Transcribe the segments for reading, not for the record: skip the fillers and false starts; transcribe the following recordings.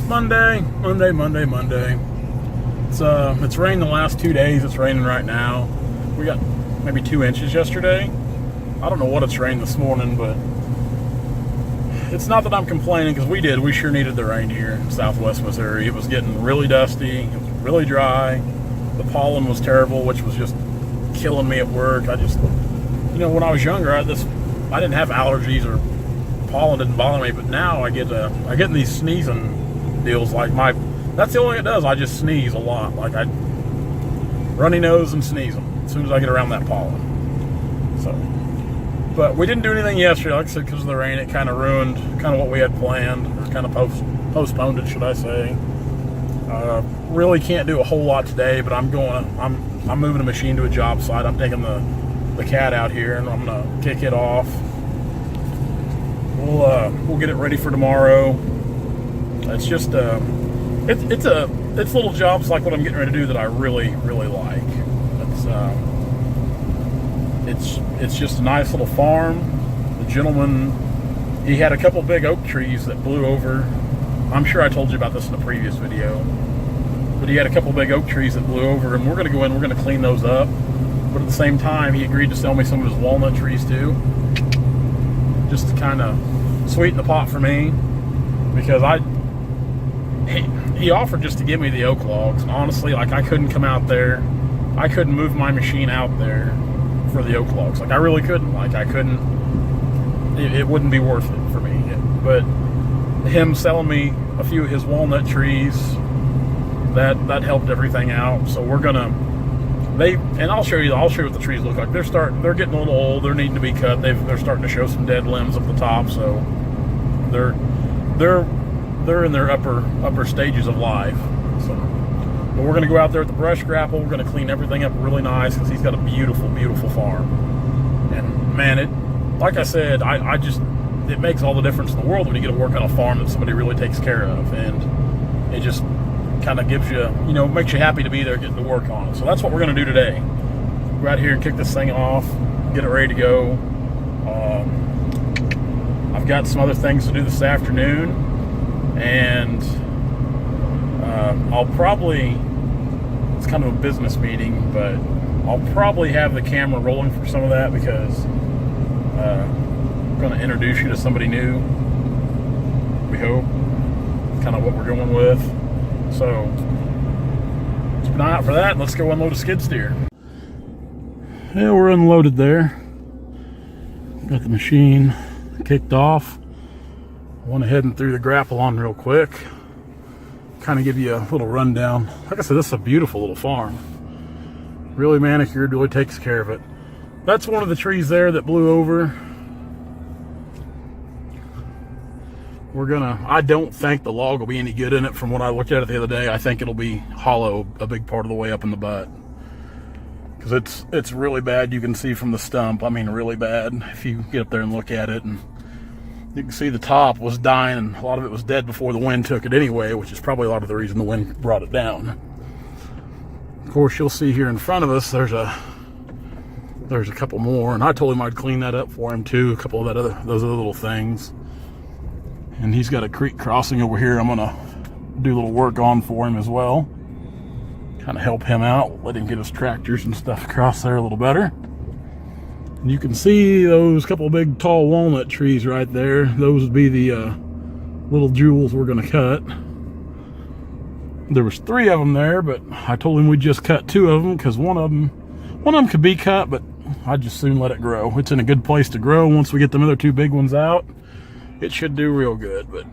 Monday. It's rained the last 2 days. It's raining right now. We got maybe 2 inches yesterday. I don't know what it's rained this morning, but it's not that I'm complaining, because we sure needed the rain here in Southwest Missouri. It was getting really dusty. It was really dry. The pollen was terrible, which was just killing me at work. When I was younger, I didn't have allergies, or pollen didn't bother me, but now I get in these sneezing deals. That's the only thing it does. I just sneeze a lot. Like, I runny nose and sneeze them as soon as I get around that pollen. So, but we didn't do anything yesterday, like I said, because of the rain. It kind of ruined what we had planned, or kind of postponed it, should I say. Really can't do a whole lot today, but I'm moving a machine to a job site. I'm taking the cat out here, and I'm gonna kick it off. We'll get it ready for tomorrow. It's just it's little jobs like what I'm getting ready to do that I really like. It's just a nice little farm. The gentleman, he had a couple big oak trees that blew over. I'm sure I told you about this in a previous video, but he had a couple big oak trees that blew over, and we're going to go in, we're going to clean those up. But at the same time, he agreed to sell me some of his walnut trees too, just to kind of sweeten the pot for me, because he offered just to give me the oak logs, and honestly, like, I couldn't come out there, I couldn't move my machine out there for the oak logs. Like, I really couldn't. Like, I couldn't. It wouldn't be worth it for me. But him selling me a few of his walnut trees, that helped everything out. So we're gonna. And I'll show you what the trees look like. They're getting a little old. They're needing to be cut. They're starting to show some dead limbs up the top. So they're in their upper stages of life. So, but we're gonna go out there with the brush grapple. We're gonna clean everything up really nice, because he's got a beautiful farm. And man, like I said, it makes all the difference in the world when you get to work on a farm that somebody really takes care of, and it just kind of gives you, makes you happy to be there getting to work on it. So that's what we're going to do today. Go out here and kick this thing off, get it ready to go. I've got some other things to do this afternoon, and I'll probably, it's kind of a business meeting, but I'll probably have the camera rolling for some of that, because I'm going to introduce you to somebody new, we hope. Kind of what we're going with. So keep an eye out for that, and let's go unload a skid steer. Yeah, we're unloaded there. Got the machine kicked off. Went ahead and threw the grapple on real quick. Kind of give you a little rundown. Like I said, this is a beautiful little farm. Really manicured, really takes care of it. That's one of the trees there that blew over. I don't think the log will be any good in it. From what I looked at it the other day, I think it'll be hollow a big part of the way up in the butt, because it's really bad. You can see from the stump, I mean really bad, if you get up there and look at it, and you can see the top was dying, and a lot of it was dead before the wind took it anyway, which is probably a lot of the reason the wind brought it down. Of course, you'll see here in front of us there's a couple more, and I told him I'd clean that up for him too, a couple of those other little things. And he's got a creek crossing over here I'm gonna do a little work on for him as well. Kind of help him out, let him get his tractors and stuff across there a little better. And you can see those couple of big tall walnut trees right there. Those would be the little jewels we're gonna cut. There was 3 of them there, but I told him we'd just cut 2 of them, because one of them could be cut, but I'd just soon let it grow. It's in a good place to grow. Once we get them other 2 big ones out, it should do real good. But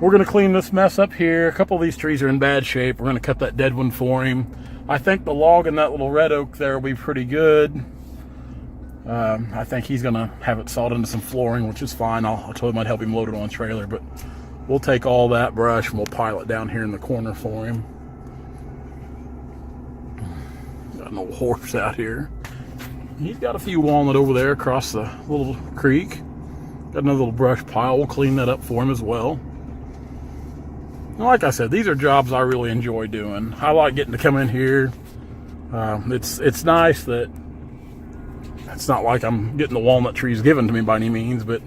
we're going to clean this mess up here. A couple of these trees are in bad shape. We're going to cut that dead one for him. I think the log in that little red oak there will be pretty good. I think he's going to have it sawed into some flooring, which is fine. I told him I'd help him load it on a trailer, but we'll take all that brush and we'll pile it down here in the corner for him. Got an old horse out here. He's got a few walnut over there across the little creek. Got another little brush pile. We'll clean that up for him as well. And like I said, these are jobs I really enjoy doing. I like getting to come in here. It's nice that it's not like I'm getting the walnut trees given to me by any means, but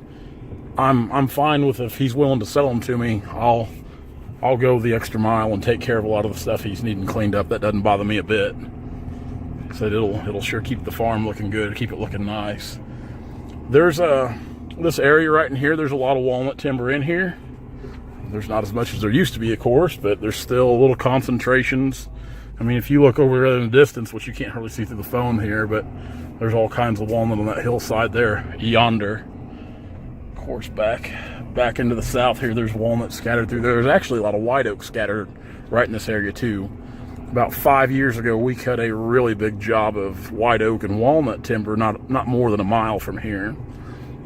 I'm fine with, if he's willing to sell them to me, I'll I'll go the extra mile and take care of a lot of the stuff he's needing cleaned up. That doesn't bother me a bit. Said it'll sure keep the farm looking good, keep it looking nice. There's this area right in here, there's a lot of walnut timber in here. There's not as much as there used to be, of course, but there's still little concentrations. I mean, if you look over there in the distance, which you can't hardly see through the phone here, but there's all kinds of walnut on that hillside there, yonder. Of course, back into the south here, there's walnut scattered through there. There's actually a lot of white oak scattered right in this area too. About 5 years ago, we cut a really big job of white oak and walnut timber, not more than a mile from here.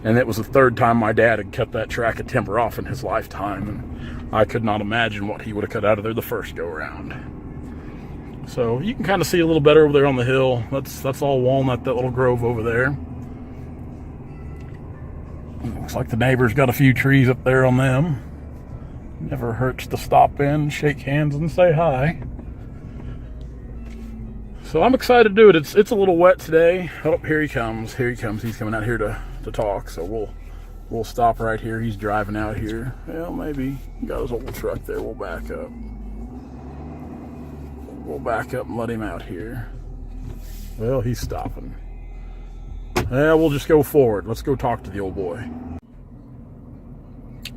And it was the third time my dad had cut that tract of timber off in his lifetime. And I could not imagine what he would have cut out of there the first go around. So you can kind of see a little better over there on the hill. That's all walnut, that little grove over there. Looks like the neighbor's got a few trees up there on them. Never hurts to stop in, shake hands, and say hi. So I'm excited to do it. It's a little wet today. Oh, here he comes. Here he comes. He's coming out here to talk. So we'll stop right here. He's driving out here. Well, maybe he got his old truck there. We'll back up. We'll back up and let him out here. Well, he's stopping. Yeah, we'll just go forward. Let's go talk to the old boy.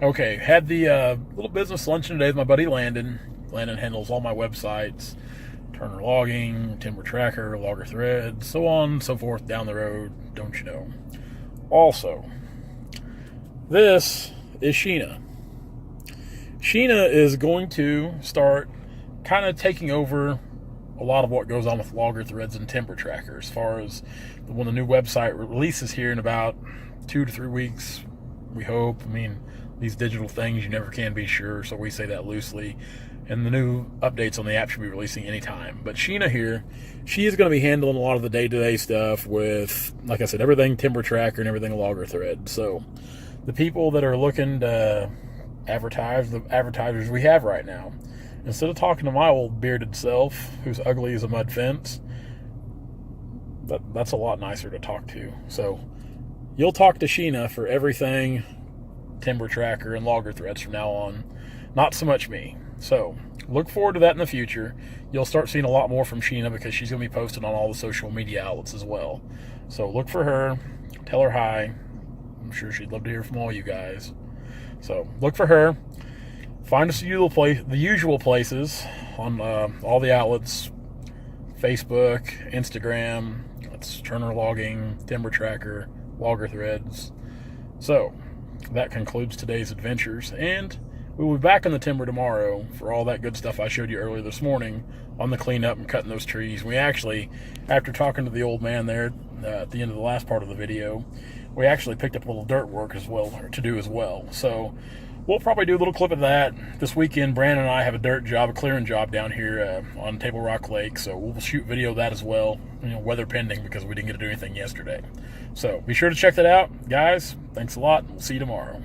Okay, had the little business luncheon today with my buddy Landon. Landon handles all my websites. Turner Logging, Timber Tracker, Logger Threads, so on and so forth down the road, don't you know. Also, this is Sheena. Sheena is going to start kind of taking over a lot of what goes on with Logger Threads and Timber Tracker, as far as when the new website releases here in about 2 to 3 weeks, we hope. I mean, these digital things, you never can be sure, so we say that loosely. And the new updates on the app should be releasing anytime. But Sheena here, she is going to be handling a lot of the day-to-day stuff with, like I said, everything Timber Tracker and everything Logger Thread. So the people that are looking to advertise, the advertisers we have right now, instead of talking to my old bearded self, who's ugly as a mud fence, that's a lot nicer to talk to. So you'll talk to Sheena for everything Timber Tracker and Logger Threads from now on. Not so much me. So look forward to that in the future. You'll start seeing a lot more from Sheena because she's going to be posting on all the social media outlets as well. So look for her. Tell her hi. I'm sure she'd love to hear from all you guys. So look for her. Find us the usual places on all the outlets. Facebook, Instagram. That's Turner Logging, Timber Tracker, Logger Threads. So that concludes today's adventures, and we will be back in the timber tomorrow for all that good stuff I showed you earlier this morning on the cleanup and cutting those trees. We actually, after talking to the old man there at the end of the last part of the video, we actually picked up a little dirt work as well, or to do as well. So we'll probably do a little clip of that. This weekend, Brandon and I have a clearing job down here on Table Rock Lake, so we'll shoot video of that as well, weather pending, because we didn't get to do anything yesterday. So be sure to check that out. Guys, thanks a lot. We'll see you tomorrow.